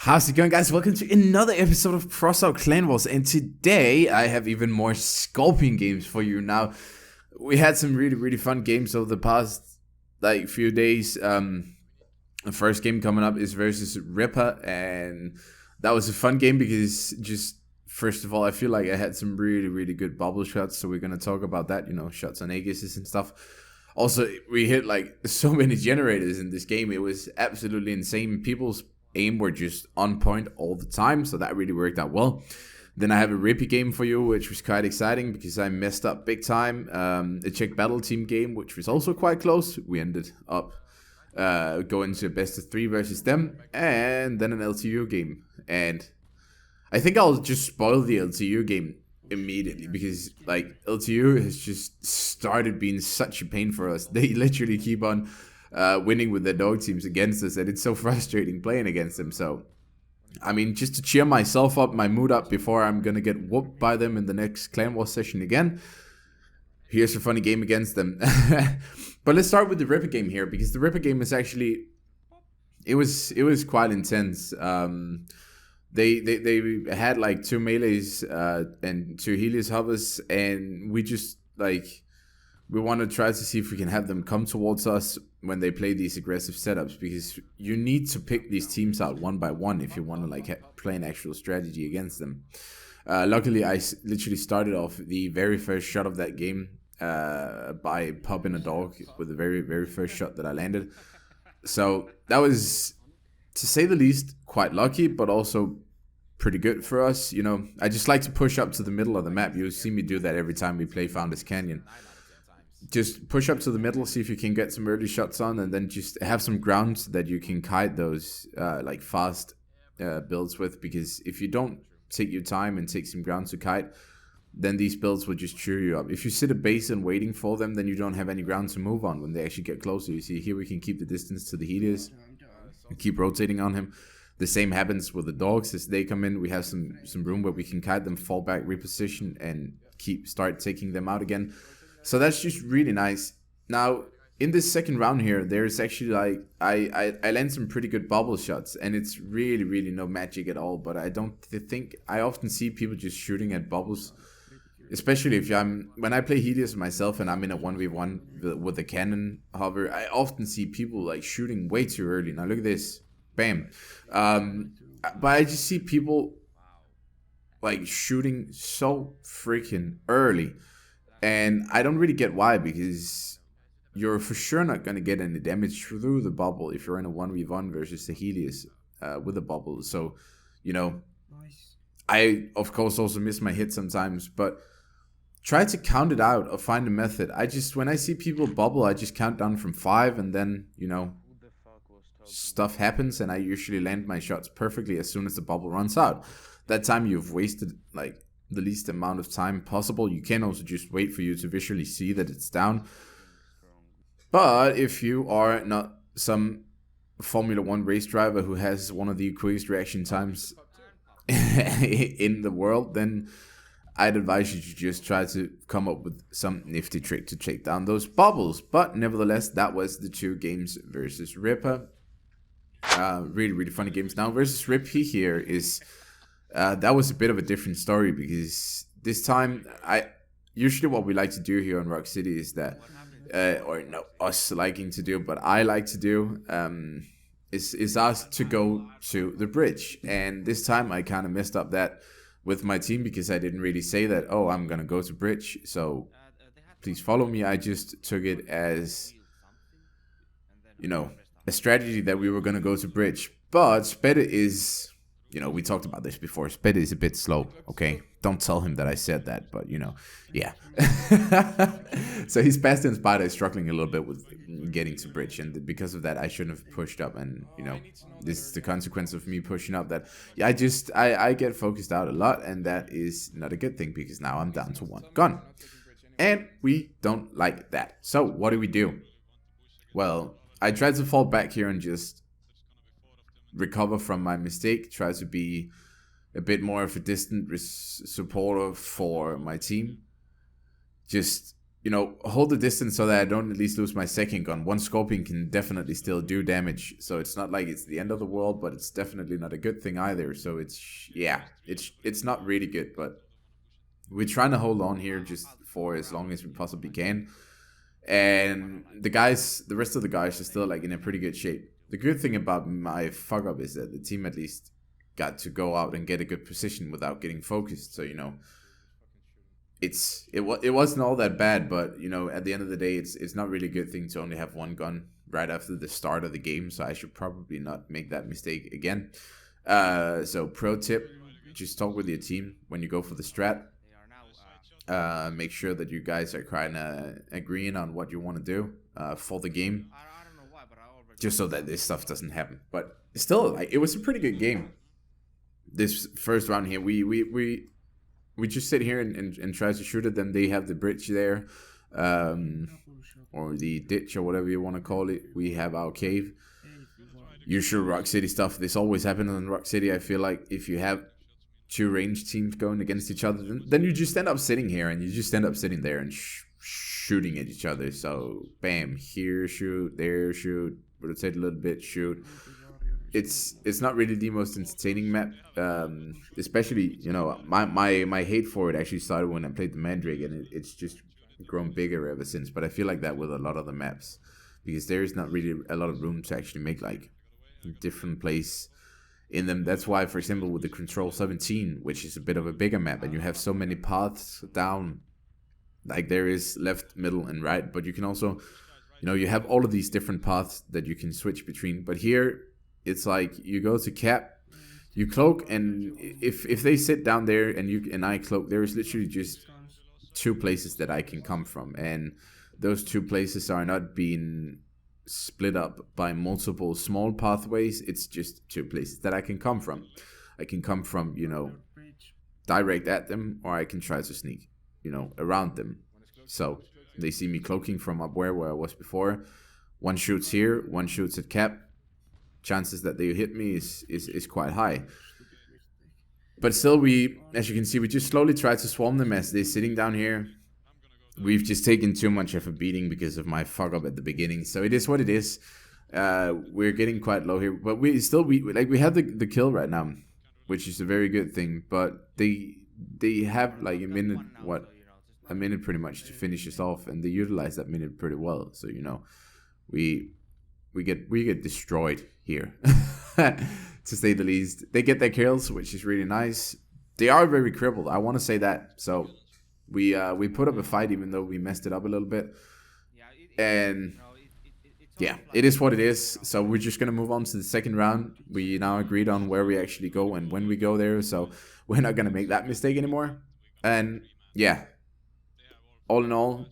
How's it going, guys? Welcome to another episode of Crossout Clanwars, and today I have even more Scorpion games for you. Now, we had some really fun games over the past few days. The first game coming up is versus Ripper, and that was a fun game because just first of all, I feel like I had some really good bubble shots, so we're gonna talk about that. Shots on Aegises and stuff. Also, we hit so many generators in this game. It was absolutely insane. People's aim were just on point all the time, so that really worked out well. Then I have a Rippy game for you, which was quite exciting because I messed up big time. A Czech battle team game, which was also quite close. We ended up going to best of 3 versus them, and then an LTU game. And I think I'll just spoil the LTU game immediately because LTU has just started being such a pain for us. They literally keep on winning with their dog teams against us, and it's so frustrating playing against them. So, I mean, just to cheer myself up, my mood up before I'm gonna get whooped by them in the next Clan War session again, here's a funny game against them. But let's start with the Ripper game here, because the Ripper game is actually, it was quite intense. They had 2 melees and 2 Helios hovers, and we just we want to try to see if we can have them come towards us when they play these aggressive setups, because you need to pick these teams out one by one if you want to play an actual strategy against them. Luckily, I literally started off the very first shot of that game by popping a dog with the very first shot that I landed. So that was, to say the least, quite lucky, but also pretty good for us. I just like to push up to the middle of the map. You'll see me do that every time we play Founders Canyon. Just push up to the middle, see if you can get some early shots on, and then just have some ground that you can kite those fast builds with. Because if you don't take your time and take some ground to kite, then these builds will just chew you up. If you sit a base and waiting for them, then you don't have any ground to move on when they actually get closer. You see, here we can keep the distance to the Helios, keep rotating on him. The same happens with the dogs. As they come in, we have some room where we can kite them, fall back, reposition, and start taking them out again. So that's just really nice. Now, in this second round here, there's actually I land some pretty good bubble shots, and it's really no magic at all. But I don't think, I often see people just shooting at bubbles, especially if when I play Helios myself and I'm in a 1v1 with a cannon hover. I often see people shooting way too early. Now look at this, bam. But I just see people shooting so freaking early. And I don't really get why, because you're for sure not going to get any damage through the bubble if you're in a 1v1 versus the Helios with a bubble. So, I, of course, also miss my hit sometimes, but try to count it out or find a method. When I see people bubble, I just count down from 5, and then, stuff happens, and I usually land my shots perfectly as soon as the bubble runs out. That time you've wasted, the least amount of time possible. You can also just wait for you to visually see that it's down. But if you are not some Formula 1 race driver who has one of the quickest reaction times in the world, then I'd advise you to just try to come up with some nifty trick to take down those bubbles. But nevertheless, that was the 2 games versus Ripper. Really funny games. Now versus Rippy here is... that was a bit of a different story, because this time, usually what we like to do here on Rock City is that, us liking to do, but I like to do, is asked to go to the bridge. And this time I kind of messed up that with my team, because I didn't really say that, oh, I'm going to go to bridge, so please follow me. I just took it as, a strategy that we were going to go to bridge. But Spede is... we talked about this before. Spede is a bit slow, okay? Don't tell him that I said that, but, yeah. So his Bastion Spider is struggling a little bit with getting to bridge, and because of that, I shouldn't have pushed up, and, this is the consequence of me pushing up, that, yeah, I get focused out a lot, and that is not a good thing, because now I'm down to 1 gun. And we don't like that. So what do? Well, I tried to fall back here and just recover from my mistake, try to be a bit more of a distant supporter for my team. Just, hold the distance so that I don't at least lose my second gun. One scorpion can definitely still do damage, so it's not like it's the end of the world, but it's definitely not a good thing either. So it's not really good, but we're trying to hold on here just for as long as we possibly can. And the rest of the guys are still like in a pretty good shape. The good thing about my fuck up is that the team at least got to go out and get a good position without getting focused. So it wasn't all that bad, but at the end of the day, it's not really a good thing to only have one gun right after the start of the game. So I should probably not make that mistake again. So pro tip: just talk with your team when you go for the strat. Make sure that you guys are kind of agreeing on what you want to do for the game, just so that this stuff doesn't happen. But still, like, it was a pretty good game. This first round here, we just sit here and try to shoot at them. They have the bridge there, or the ditch, or whatever you want to call it. We have our cave. Usual Rock City stuff. This always happens in Rock City. I feel like if you have two range teams going against each other, then you just end up sitting here and you just end up sitting there and shooting at each other. So bam, here shoot, there shoot, rotate a little bit, shoot. It's not really the most entertaining map, especially my hate for it actually started when I played the Mandrake, and it's just grown bigger ever since. But I feel like that with a lot of the maps, because there is not really a lot of room to actually make like different place in them. That's why, for example, with the Control 17, which is a bit of a bigger map, and you have so many paths down, like there is left, middle, and right, but you can also, you have all of these different paths that you can switch between. But here, it's like you go to cap, you cloak, and if they sit down there and I cloak, there is literally just two places that I can come from, and those two places are not being split up by multiple small pathways. It's just two places that I can come from. I can come from, direct at them, or I can try to sneak, around them. So they see me cloaking from up where I was before. One shoots here, one shoots at cap. Chances that they hit me is quite high. But still, as you can see, we just slowly try to swarm them as they're sitting down here. We've just taken too much of a beating because of my fuck up at the beginning. So it is what it is. We're getting quite low here, but we have the kill right now, which is a very good thing. But they have like a minute pretty much to finish us off, and they utilize that minute pretty well. So we get destroyed here, to say the least. They get their kills, which is really nice. They are very crippled, I want to say that. So we put up a fight, even though we messed it up a little bit. And yeah, it is what it is. So we're just gonna move on to the second round. We now agreed on where we actually go and when we go there, so we're not gonna make that mistake anymore. And yeah, all in all,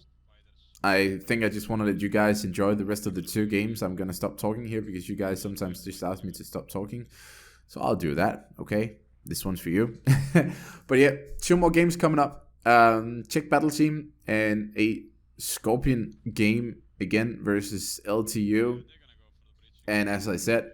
I think I just want to let you guys enjoy the rest of the two games. I'm gonna stop talking here because you guys sometimes just ask me to stop talking, so I'll do that. Okay, this one's for you. But yeah, two more games coming up. Czech battle team and a Scorpion game again versus LTU. And as I said,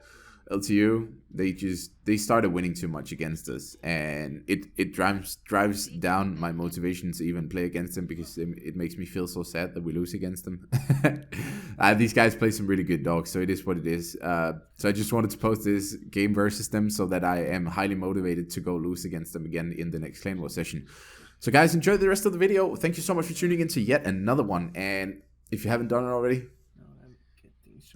LTU, they started winning too much against us, and it drives down my motivation to even play against them, because it makes me feel so sad that we lose against them. These guys play some really good dogs, so it is what it is. So I just wanted to post this game versus them so that I am highly motivated to go lose against them again in the next Clan War session. So guys, enjoy the rest of the video. Thank you so much for tuning in to yet another one. And if you haven't done it already,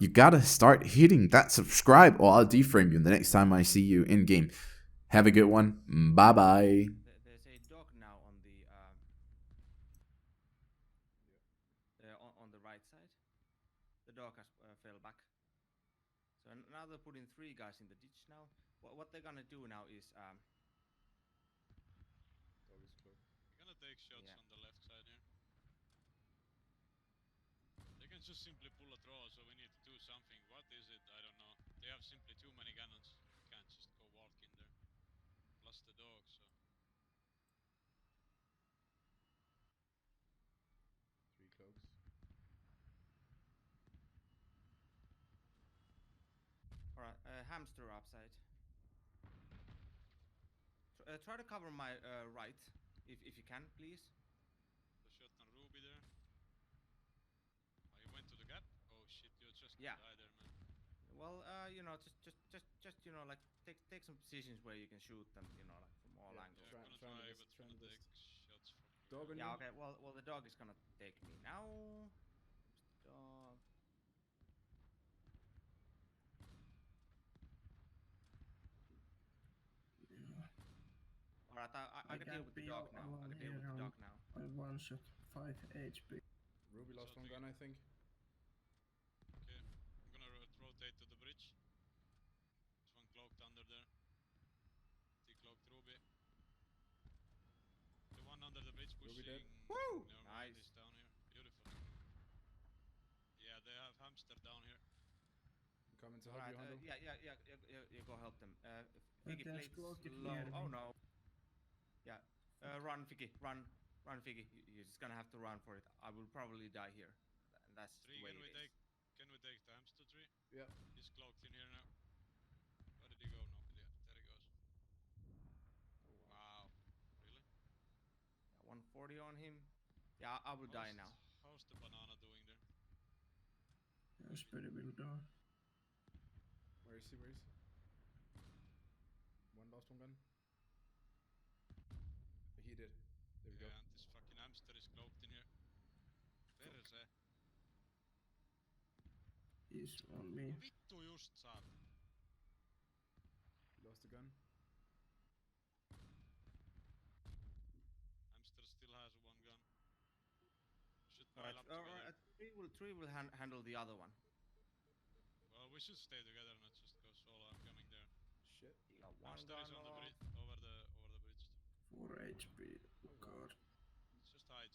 you gotta start hitting that subscribe, or I'll deframe you the next time I see you in game. Have a good one. Bye bye. There's a dog now on the right side. The dog has fell back. So now they're putting three guys in the ditch now. What they're gonna do now is We're gonna take shots on the left side here. They can just simply pull a draw, so we need to do something. What is it? I don't know. They have simply too many cannons. We can't just go walk in there. Plus the dog, so. Three cloaks. alright. Hamster upside. Try to cover my right, if you can, please. The shot on Ruby there. Yeah. Die there, man. Well, you know, just you know, like take some positions where you can shoot them, you know, like from all Yeah, angles. Yeah, I'm gonna trying to try, best, but trying gonna to take best. shots from here. Dog on Yeah. you. Okay. Well, the dog is gonna take me now. Where's the dog? Yeah. All right. I can deal with the dog now. I can deal with the dog now. I one shot 5 HP. Ruby lost So one take gun, it. I think. Okay, I'm gonna rotate to the bridge. There's one cloaked under there. Decloaked Ruby. The one under the bridge Ruby pushing. dead. Woo! Never mind, Nice. he's down here. Beautiful. Yeah, they have hamster down here. I'm coming to All help right. you, Hondo. Yeah. You go help them. But Figgy, there's play cloaked slow. near Oh me. no. Yeah. Run, Figgy. Run, Figgy. You're just gonna have to run for it. I will probably die here, and that's Tree, the way can we it take? is. Can we take the hamster tree? Yeah. He's cloaked in here now. Where did he go? No idea. There he goes. Oh, Wow. Really? Yeah, 140 on him. Yeah, I will die now. How's the banana doing there? Yeah, Speedy will die. Where is he? Where is he? One lost one gun. He did. There we go. Yeah, and this fucking hamster is cloaked in here. Perse. He's on me. Vittu just saat. Lost a gun. Hamster still has one gun. Should All pile right. up together. Three will handle the other one. Well, we should stay together, not just go solo. I'm coming there. Shit. You got one Hamster is gun on the off. bridge, over the bridge. 4 HP. Oh god. Just hide.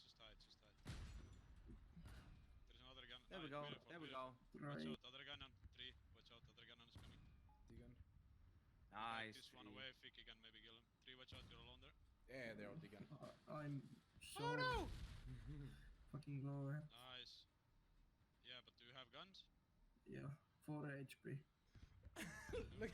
There's another gun. There we Nice, go. beautiful, There we beautiful. go. Watch Right. out, other gun on 3. Watch out, other gun on is coming. D-gun. Like Nice. this one Three. away, Fiki can maybe kill him. 3, watch out, you're alone there. Yeah, they're all D-gun. I'm so Oh no! fucking low. Nice. Yeah, but do you have guns? Yeah, 4 HP. Look.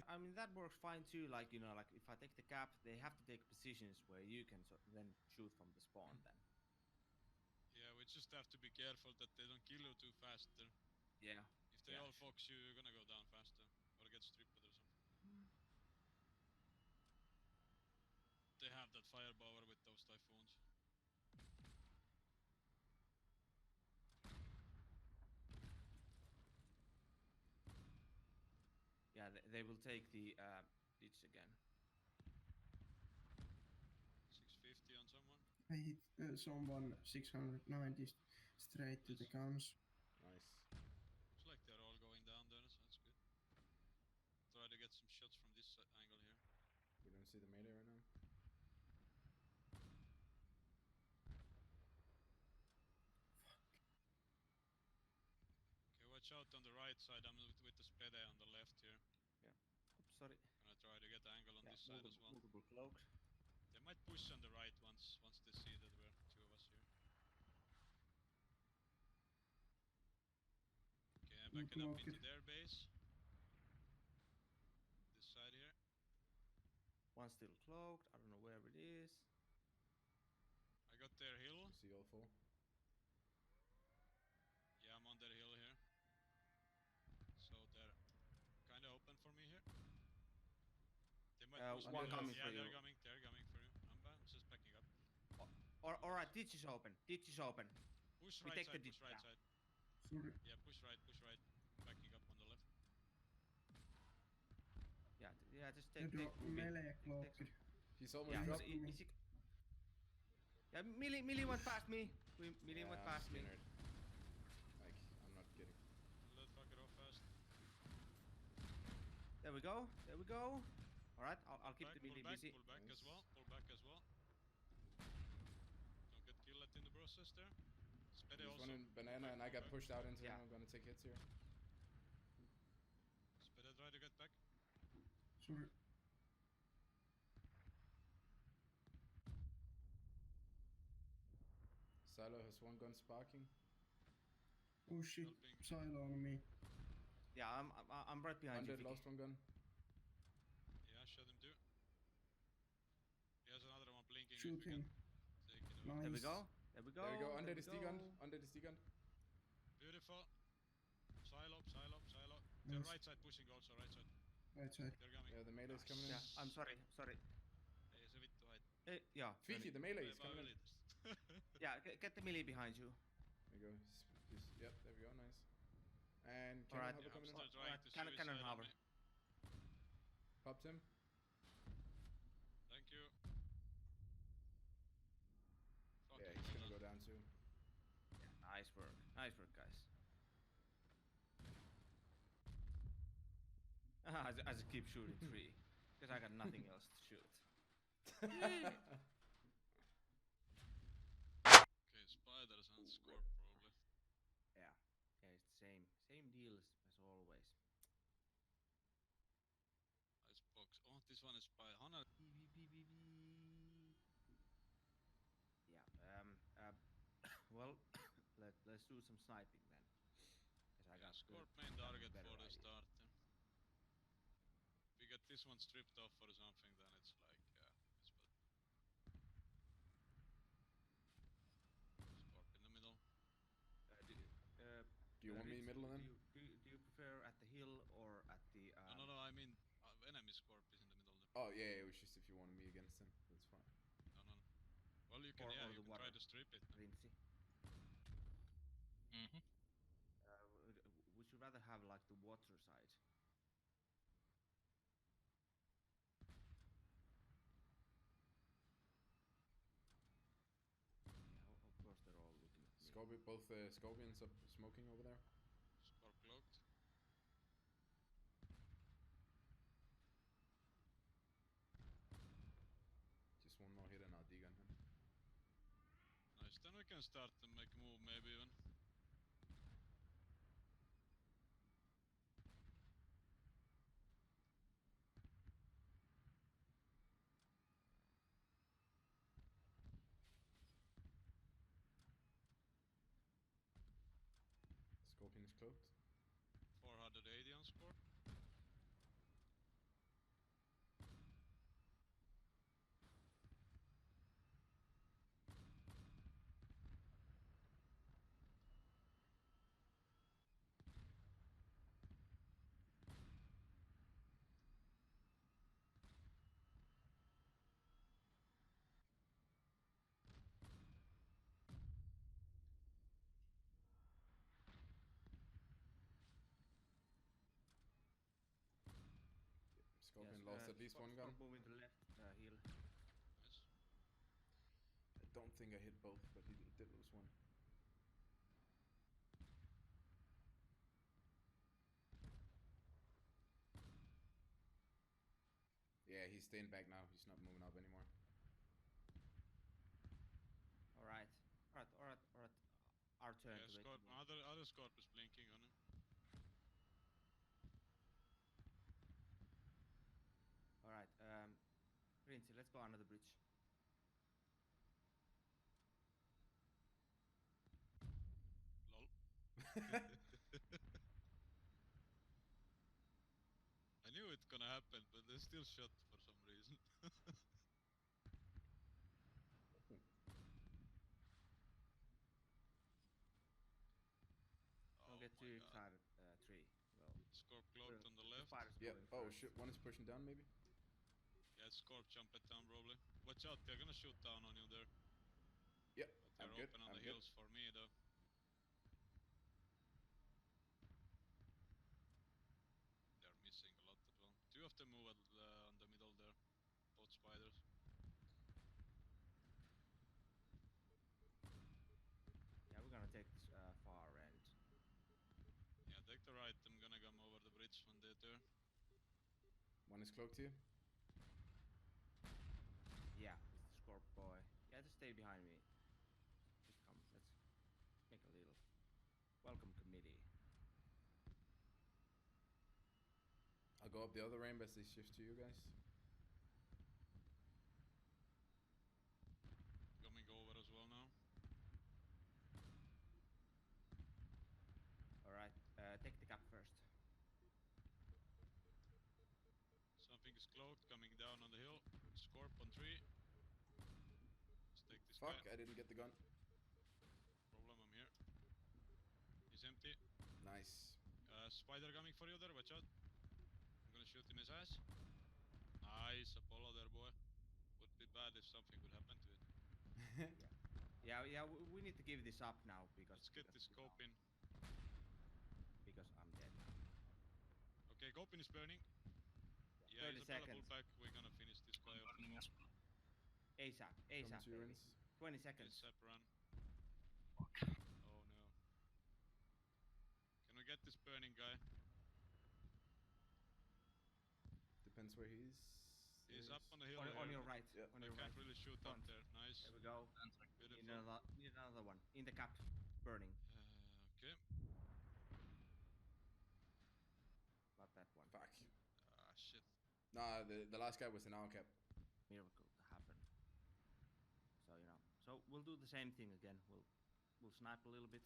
I mean that works fine too. Like you know, like if I take the cap, they have to take positions where you can then shoot from the spawn. Then. Yeah, we just have to be careful that they don't kill you too fast there. Yeah. If they Yeah, all sure. fox you, you're gonna go down faster. Or get stripped or something. They have that firepower with those typhoons. Yeah, they will take the ditch again. 650 on someone. I hit someone 690 straight to the guns. Nice. Looks like they're all going down there, so that's good. Try to get some shots from this angle here. We don't see the melee right now. Okay, watch out on the right side. I'm with the spede on the left here. Oops, sorry. Gonna try to get the angle on Yeah, this side as well. multiple cloaks. They might push on the right once they see that we're 2 of us here. Okay, I'm backing up into their base. This side here. One still cloaked. I don't know where it is. I got their hill. See all 4. Yeah, I'm on their hill here. So they're kinda open for me here. They might push one me coming left. for Yeah, they're you. coming for you. I'm just backing up. Alright, ditch is open. Ditch is open. Push We right take the side, ditch push right now. side. Sorry. Yeah, push right. Backing up on the left. Yeah, just The take melee take- cloaked. He's almost Yeah, dropped. yeah, Millie went past me. Millie Yeah, went I'm past me. skinnered. Like, I'm not kidding. Let fucker off fast. There we go. Alright, I'll keep the Millie busy. Pull back Nice. as well. Don't get killed in the process there. Spede There's also. one in banana and I got pushed out into Yeah. him. I'm gonna take hits here. Spede try to get back. Sorry. Silo has one gun sparking. Oh shit, Helping. silo on me. Yeah, I'm right behind you. Undead Vicky. lost one gun. Yeah, shut him too. He has another one blinking. Shoot if we him. can take it out. Nice. There we go. There we go. There we go. there Undead we is go. D-gunned. Undead is D-gunned. Beautiful. They're Nice. right side pushing also, right side. Right side. They're coming. Yeah, the melee's coming in. Yeah, I'm sorry. Ei se vittu haittaa. Yeah. Fiji, the melee is coming in. Yeah, get the melee behind you. There you go. Yep, there we go. Nice. And All right. Cannon Harbor coming in. Still trying Alright, to cannon suicide on harbor. me. Popped him. Thank you. Fuck Yeah, it, he's gonna done. go down too. Nice work, guys. I just keep shooting 3 because I got nothing else to shoot. Okay, spiders and scorp probably. Yeah, it's the same deal as always. Ice box. Oh, this one is by Hana. Yeah. Well, let's do some sniping then. Cause I Yeah, got scorp good- main got target better for the idea. start. Then. If we get this one stripped off or something, then it's like, yeah, it's bad. Scorp in the middle. Do you want me Rich, middle then? do you prefer at the hill or at the? No, I mean, enemy scorp is in the middle there. Oh yeah, it was just if you wanted me against him. That's fine. No. Well, you can, Or yeah, the you can water. try to strip it. Rinsi. Mm-hmm. Would you rather have like the water side? Yeah, of course they're all looking at me. Scorpion, both scorpions up smoking over there. Scorp cloaked. Just one more hit and I'll degun him. Nice, then we can start to make a move maybe even. Scorpion is cloaked. 480 on scorp. Scorpion Yes, lost at least one gun. Moving to left hill. Nice. I don't think I hit both, but he did lose one. Yeah, he's staying back now. He's not moving up anymore. All right. Our turn Yeah, to scorp, make the move. other scorp is blinking on him. All right. Rinsi, let's go under the bridge. Lol. I knew it's gonna happen, but they still shot for some reason. Don't get too excited, 3. Well, Scorp cloaked on the left. spiders Yeah. going Oh first. shit, one is pushing down maybe. Yeah, Scorp jumped down probably. Watch out, they're gonna shoot down on you there. Yep, But they're I'm good. open on I'm the good. hills for me though. They're missing a lot as well. 2 of them move on the middle there. Both spiders. Yeah, we're gonna take this far end. Yeah, take the right, I'm gonna come over the bridge when they're there. One is cloaked here. Yeah, it's the Scorp boy. Yeah, just stay behind me. Just come. Let's make a little welcome committee. I'll go up the other ramp as they shift to you guys. Coming over as well now. All right, take the cap first. Something is cloaked, coming down on the hill. Scorp on 3. Let's take this Fuck, guy. I didn't get the gun. Problem, I'm here. He's empty. Nice. spider coming for you there, watch out. I'm gonna shoot in his ass. Nice, Apollo there, boy. Would be bad if something would happen to it. Yeah. We need to give this up now because. Let's get this because, scope in. Because I'm dead. Okay, Copin is burning. Yeah, 30 Isabella, seconds. pull back. We're gonna finish this guy off. Burning as well. ASAP, Coming ASAP, to you, baby. Rince. 20 seconds. ASAP run. Fuck. Oh no. Can we get this burning guy? Depends where he is. He's up on the hill On here. your right. Yeah. On I your can't right. really shoot Front. up there. Nice. There we go. Beautiful. Need another one. In the cap. Burning. Okay. Not that one. Fuck. Ah, shit. Nah, the last guy was an our cap. Miracle to happen. So so we'll do the same thing again. We'll snipe a little bit.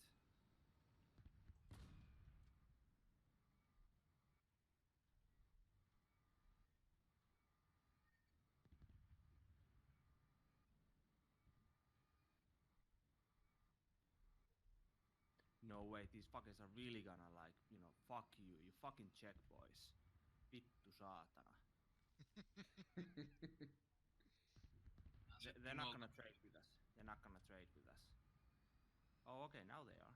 No way, these fuckers are really gonna like, fuck you fucking Czech boys. Vittu saatana. They're not gonna trade with us. They're not gonna trade with us. Oh, okay, now they are.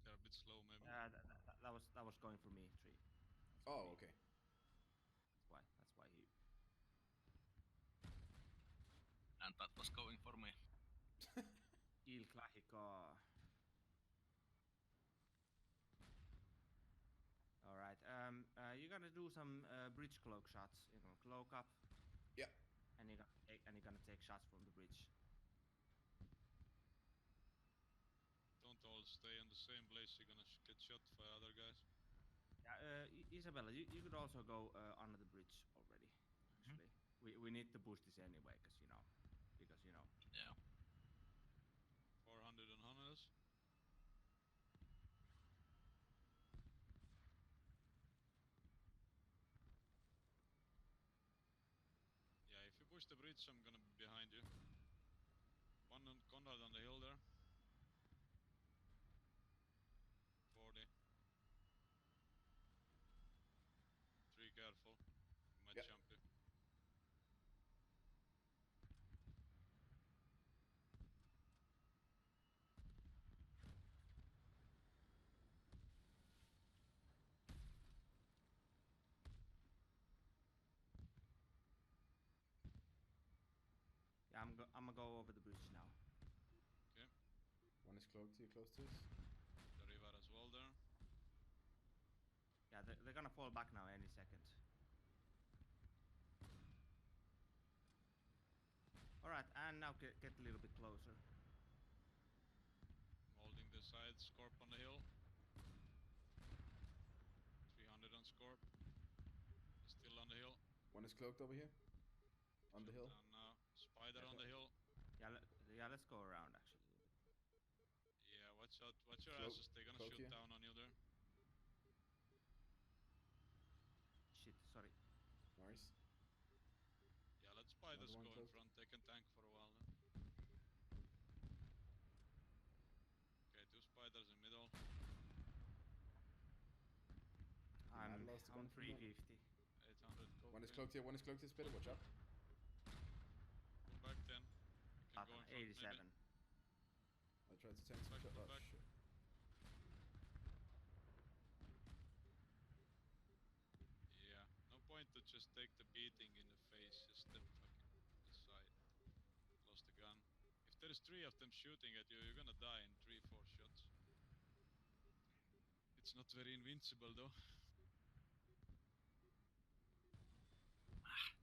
They're a bit slow, maybe. That was going for me, 3. Oh, okay. That's why he. And that was going for me. Il classico. All right. You gotta do some bridge cloak shots. Cloak up. Yeah. And you're gonna take shots from the bridge. Don't all stay in the same place. You're gonna get shot by other guys. Yeah. Isabella, you could also go under the bridge already. Actually, we need to push this anyway, because Yeah. 400 on Hunters. Yeah, if you push the bridge, I'm gonna be behind you. One on Conrad on the hill there. 40. 3 careful. You might Yep. jump you. yeah, I'm gonna go over the bridge now. Okay. One is cloaked here, close to us. The river as well there. Yeah, they're gonna fall back now any second. All right, and now get a little bit closer. I'm holding the side. Scorp on the hill. 300 on Scorp. He's still on the hill. One is cloaked over here. On the hill. Down now. Spider Yeah, on the hill. Yeah, let's go around actually. Yeah, watch out. Watch your Cloak- asses. They're gonna cloak shoot here. down on you there. Shit, sorry. Nice. Yeah, let spiders Another one go in cloaked. front. They can tank for a while then. Okay, 2 spiders in middle. I'm lost one on from that. 350. 800 go. One is cloaked here. One is cloaked here. Spitter, watch out. Pull back then. You can go in front 87. maybe. I tried to tank some Back, shot. pull Oh, back. shit. Yeah, no point to just take the beating in the face. Just step fucking aside. Lost the gun. If there's 3 of them shooting at you, you're gonna die in 3-4 shots. It's not very invincible though. Yeah.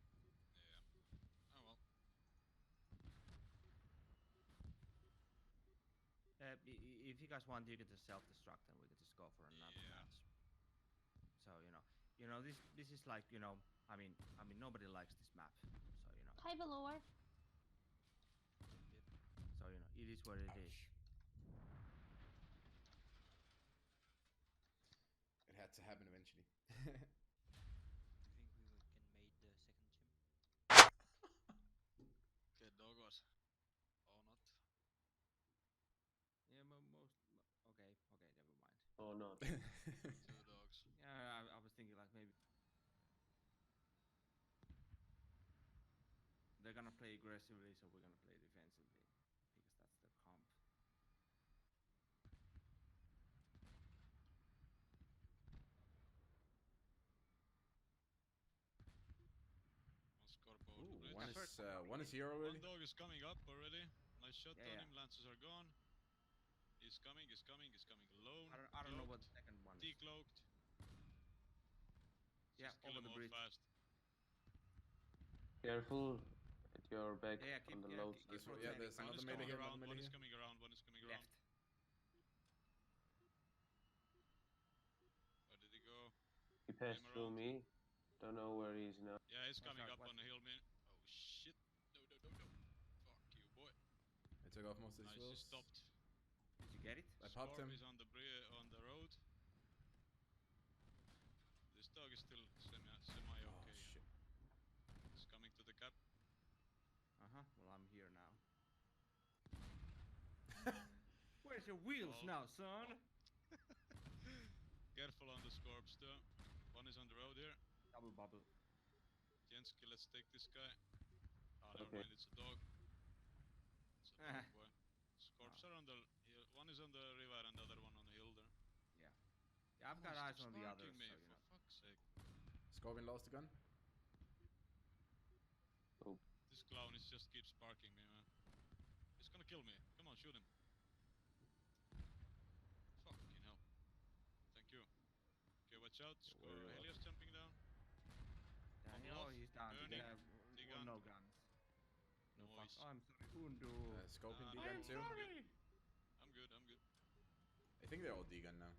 Oh well. If you guys want, you can just self-destruct and we can just go for another Yeah. match. So this is like I mean nobody likes this map. So Hi, Velour. so it is what it is. Ouch. It had to happen eventually. I think we can make the second gym. Okay, doggos. Or not. Yeah, okay, never mind. or not? 2 dogs. Yeah, I was thinking like maybe they're gonna play aggressively, so we're gonna play defensively because that's the comp. One scorp over Ooh, the bridge. one is here One already. dog is coming up already. Nice shot Yeah, on yeah. him. Lances are gone. He's coming. Alone. I don't know what the cloaked, second one is. decloaked. Yeah, Just kill over him the off bridge. fast. Careful at your back Yeah, keep- on the yeah, low keep- side. This one, rotating. yeah, there's One another is melee coming here. Another around. melee One is here. coming around. One is coming around. Left. Where did he go? He passed Came through around. me. Don't know where he is now. Yeah, he's Watch coming out, up watch on the out. hill, man. Oh shit. No. Fuck you, boy. I took off most of Nice, his he wills. stopped. Did you get it? I popped Scorp him. is on the on the road. This dog is still semi okay. Oh shit. He's coming to the cap. Well, I'm here now. Where's your wheels Oh. now, son? Careful on the scorps though. One is on the road here. Double bubble. Jensky, let's take this guy. Oh, never Okay. mind, it's a dog. It's a dog, boy. Scorps are on the hill. One is on the river and the other one on the hill there. Yeah, I've Come got on, eyes stop on the sparking others. me, So, you for know. fuck's sake. Scorpion lost the gun. Oh, This clown is just keeps sparking me, man. He's gonna kill me. Come on, shoot him. Fucking hell. Thank you. Okay, watch out. Where- Helios jumping down. Yeah, Bubble you know, off, he's down. burning, Yeah, D-gun. no guns. No fuck. Noise. Oh, I'm sorry, Undu. Scorpion Ah, D-gun I'm too. sorry. I'm good. I think they're all D-gun now.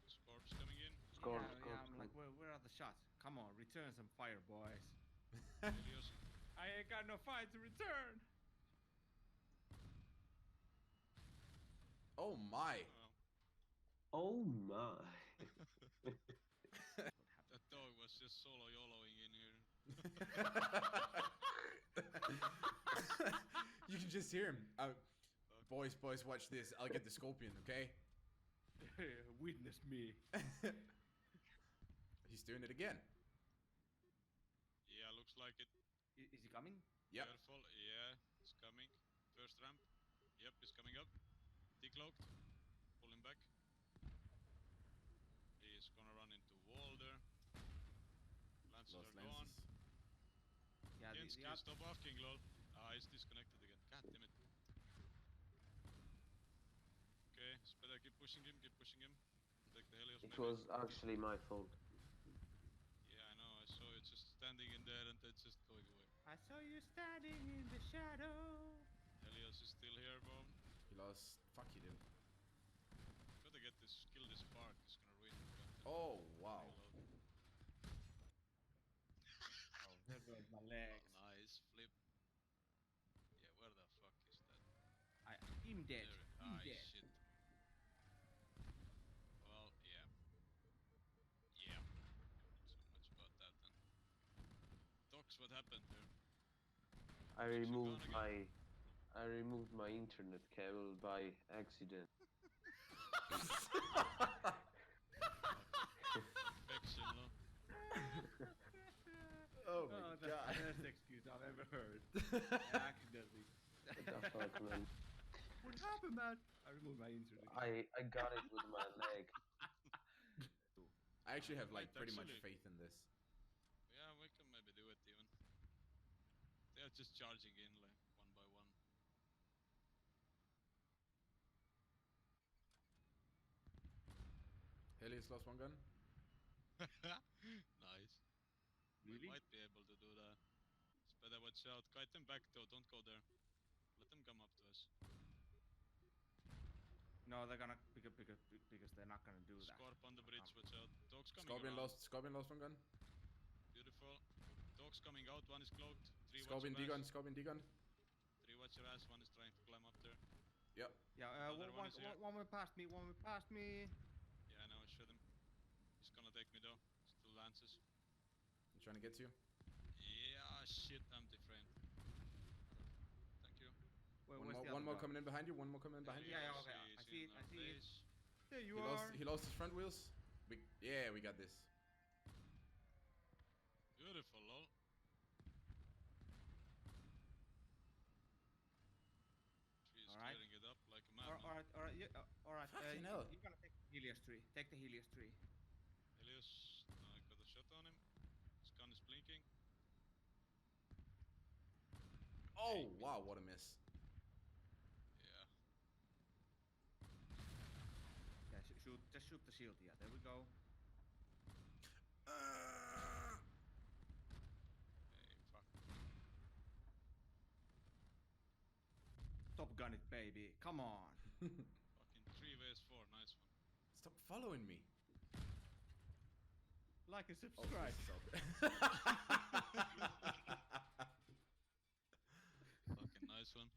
Scorps coming in. Scorp, Yeah, scorp, I'm like, where are the shots? Come on, return some fire, boys. Helios. I ain't got no fire to return. Oh my! oh my. That dog was just solo YOLOing in here. You can just hear him. Boys, watch this. I'll get the scorpion, okay? Witness me. He's doing it again. Yeah, looks like it. Is he coming? Yep. Careful. Yeah, it's coming. First ramp. Yep, it's coming up. Decloaked. Pull him back. He's gonna run into wall there. Lances Lost are gone. lances. Yeah, Jensky, stop asking, lol. Ah, he's disconnected again. God damn it. Okay, Speda, keep pushing him. Take the Helios It maybe. was actually my fault. Yeah, I know. I saw it just standing in there and then just going away. I saw you standing in the shadow. Helios is still here, bro. He lost. Fuck, he didn't. Gotta get this, kill this spark. It's gonna ruin the Oh, wow. Oh, there goes my legs. Oh, nice flip. Yeah, where the fuck is that? I'm dead. There. I'm Ah, dead. shit. Well, yeah. Yeah. So much about that then. Docs, what happened there? I Should removed gone my internet cable by accident. Infection, no? Oh Oh, that's the best excuse I've ever heard. Accidentally. What the fuck, man? What happened, man? I removed my internet. I got it with my leg. I actually have like Might pretty much actually- faith in this. Yeah, we can maybe do it even. They are just charging in like one by one. Helios lost one gun. Nice. Really? We might be able to do that. Better watch out. Kite them back though, don't go there. Let them come up to us. No, they're gonna because they're not gonna do that. Scorp on the bridge, watch out. Dogs coming Scorpion around. Scorpion lost one gun. Beautiful. Dogs coming out, one is cloaked. Three Scorpion watch your D-gun, ass. Scorpion D-gun. Three watch your ass, one is trying to climb up there. Yep. Yeah, Another one is here. one went past me. One went past me. Yeah, I know, I shot him. He's gonna take me though. Still lances. I'm trying to get to you. Yeah, shit, I'm deframed. Thank you. Where's One the more, other one more dog? coming in behind you. One more coming in behind you. Yeah, Helios okay, I is see in it, our I see it. base. There you He are. lost. He lost his front wheels. Yeah, we got this. Beautiful, lol. Tree's Alright. clearing it up like a madman. Alright, yeah, alright. Fucking You, hell. you're gonna take the Helios tree. Take the Helios tree. Helios, I got a shot on him. His gun is blinking. Oh wow, what a miss. Yeah. Yeah, just shoot the shield. Yeah, there we go. Hey, fuck. Top gun it, baby. Come on. Fucking 3 vs 4, nice one. Stop following me. Like and Oh, subscribe. this is okay. Fucking nice one.